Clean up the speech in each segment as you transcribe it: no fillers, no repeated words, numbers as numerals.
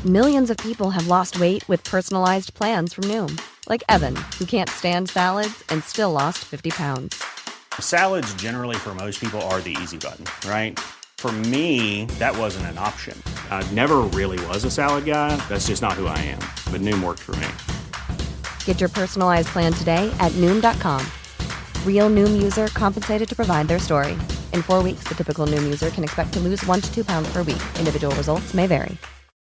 Millions of people have lost weight with personalized plans from Noom. Like Evan, who can't stand salads and still lost 50 pounds. Salads generally for most people are the easy button, right? For me, that wasn't an option. I never really was a salad guy. That's just not who I am. But Noom worked for me. Get your personalized plan today at Noom.com. Real Noom user compensated to provide their story. In 4 weeks, the typical Noom user can expect to lose 1 to 2 pounds per week. Individual results may vary.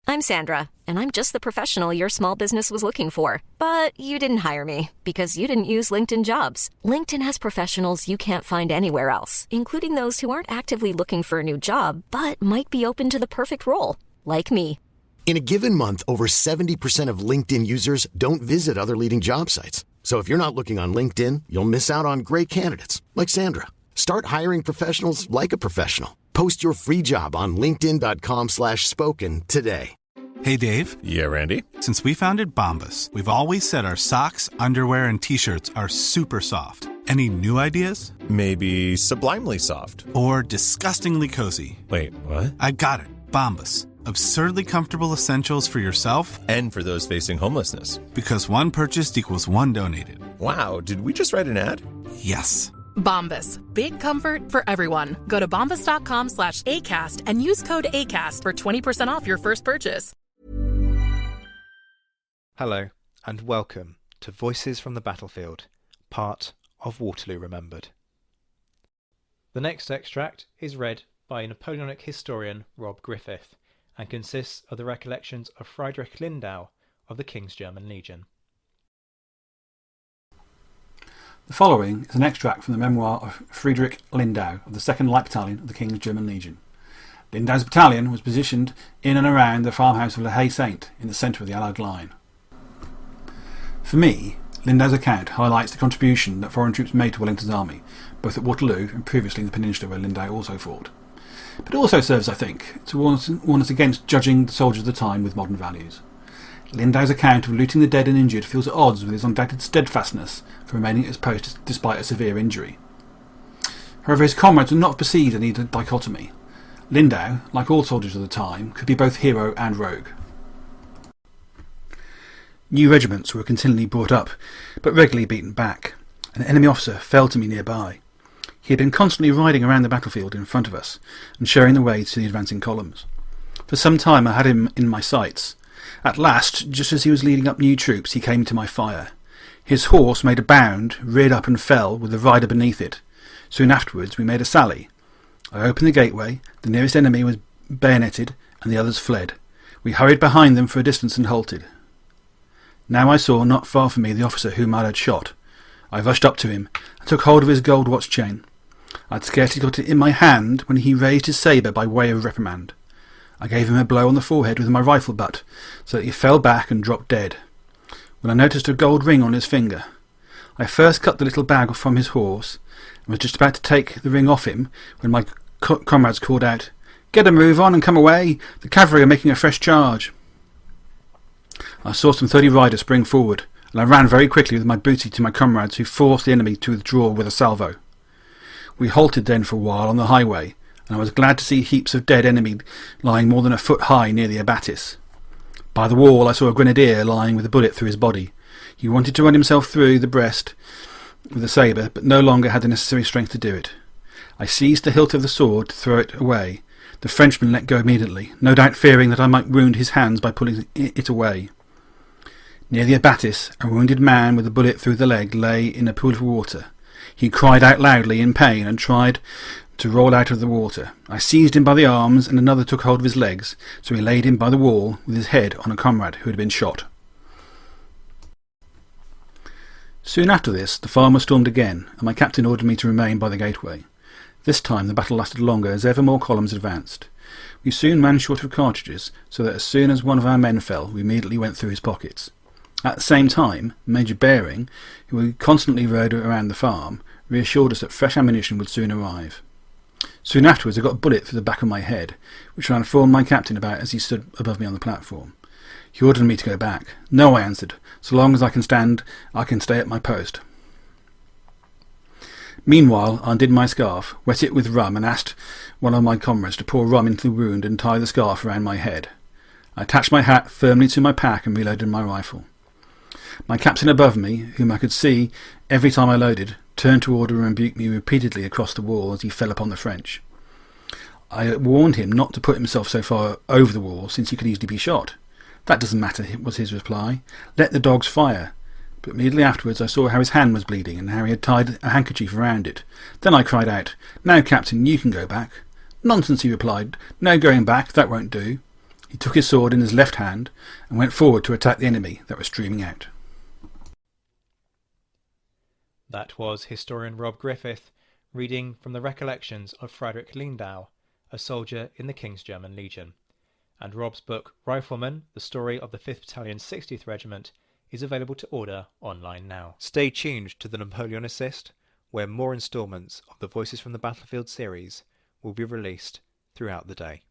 I'm Sandra, and I'm just the professional your small business was looking for. But you didn't hire me because you didn't use LinkedIn Jobs. LinkedIn has professionals you can't find anywhere else, including those who aren't actively looking for a new job, but might be open to the perfect role, like me. In a given month, over 70% of LinkedIn users don't visit other leading job sites. So if you're not looking on LinkedIn, you'll miss out on great candidates like Sandra. Start hiring professionals like a professional. Post your free job on linkedin.com/spoken today. Hey, Dave. Yeah, Randy. Since we founded Bombas, we've always said our socks, underwear, and T-shirts are super soft. Any new ideas? Maybe sublimely soft. Or disgustingly cozy. Wait, what? I got it. Bombas. Absurdly comfortable essentials for yourself and for those facing homelessness. Because one purchased equals one donated. Wow, did we just write an ad? Yes. Bombas. Big comfort for everyone. Go to bombas.com/ACAST and use code ACAST for 20% off your first purchase. Hello, and welcome to Voices from the Battlefield, part of Waterloo Remembered. The next extract is read by Napoleonic historian Rob Griffith and consists of the recollections of Frederick Lindau of the King's German Legion. The following is an extract from the memoir of Frederick Lindau of the 2nd Light Battalion of the King's German Legion. Lindau's battalion was positioned in and around the farmhouse of Hate Sainte in the centre of the Allied line. For me, Lindau's account highlights the contribution that foreign troops made to Wellington's army, both at Waterloo and previously in the peninsula where Lindau also fought. But it also serves, I think, to warn us against judging the soldiers of the time with modern values. Lindau's account of looting the dead and injured feels at odds with his undoubted steadfastness for remaining at his post despite a severe injury. However, his comrades would not have perceived any dichotomy. Lindau, like all soldiers of the time, could be both hero and rogue. New regiments were continually brought up, but regularly beaten back. An enemy officer fell to me nearby. He had been constantly riding around the battlefield in front of us and showing the way to the advancing columns. For some time I had him in my sights. At last, just as he was leading up new troops, he came to my fire. His horse made a bound, reared up and fell, with the rider beneath it. Soon afterwards we made a sally. I opened the gateway, the nearest enemy was bayoneted, and the others fled. We hurried behind them for a distance and halted. Now I saw not far from me the officer whom I had shot. I rushed up to him and took hold of his gold watch chain. I had scarcely got it in my hand when he raised his sabre by way of reprimand. I gave him a blow on the forehead with my rifle butt, so that he fell back and dropped dead, when I noticed a gold ring on his finger. I first cut the little bag from his horse, and was just about to take the ring off him, when my comrades called out, "Get a move on and come away! The cavalry are making a fresh charge!" I saw some 30 riders spring forward, and I ran very quickly with my booty to my comrades, who forced the enemy to withdraw with a salvo. We halted then for a while on the highway, and I was glad to see heaps of dead enemy lying more than a foot high near the abattis. By the wall I saw a grenadier lying with a bullet through his body. He wanted to run himself through the breast with a sabre, but no longer had the necessary strength to do it. I seized the hilt of the sword to throw it away. The Frenchman let go immediately, no doubt fearing that I might wound his hands by pulling it away. Near the abattis, a wounded man with a bullet through the leg lay in a pool of water. He cried out loudly in pain and tried to roll out of the water. I seized him by the arms, and another took hold of his legs, so we laid him by the wall with his head on a comrade who had been shot. Soon after this, the farm was stormed again, and my captain ordered me to remain by the gateway. This time the battle lasted longer as ever more columns advanced. We soon ran short of cartridges, so that as soon as one of our men fell, we immediately went through his pockets. At the same time, Major Baring, who constantly rode around the farm, reassured us that fresh ammunition would soon arrive. Soon afterwards I got a bullet through the back of my head, which I informed my captain about as he stood above me on the platform. He ordered me to go back. "No," I answered. "So long as I can stand, I can stay at my post." Meanwhile I undid my scarf, wet it with rum, and asked one of my comrades to pour rum into the wound and tie the scarf around my head. I attached my hat firmly to my pack and reloaded my rifle. My captain above me, whom I could see every time I loaded, turned toward and rebuked me repeatedly across the wall as he fell upon the French. I warned him not to put himself so far over the wall, since he could easily be shot. That doesn't matter, was his reply. Let the dogs fire. But immediately afterwards I saw how his hand was bleeding and how he had tied a handkerchief around it. Then I cried out, "Now, Captain, you can go back." "Nonsense," he replied. "No going back, that won't do." He took his sword in his left hand and went forward to attack the enemy that was streaming out. That was historian Rob Griffith reading from the recollections of Frederick Lindau, a soldier in the King's German Legion. And Rob's book, Rifleman, The Story of the 5th Battalion 60th Regiment, is available to order online now. Stay tuned to the Napoleon Assist, where more instalments of the Voices from the Battlefield series will be released throughout the day.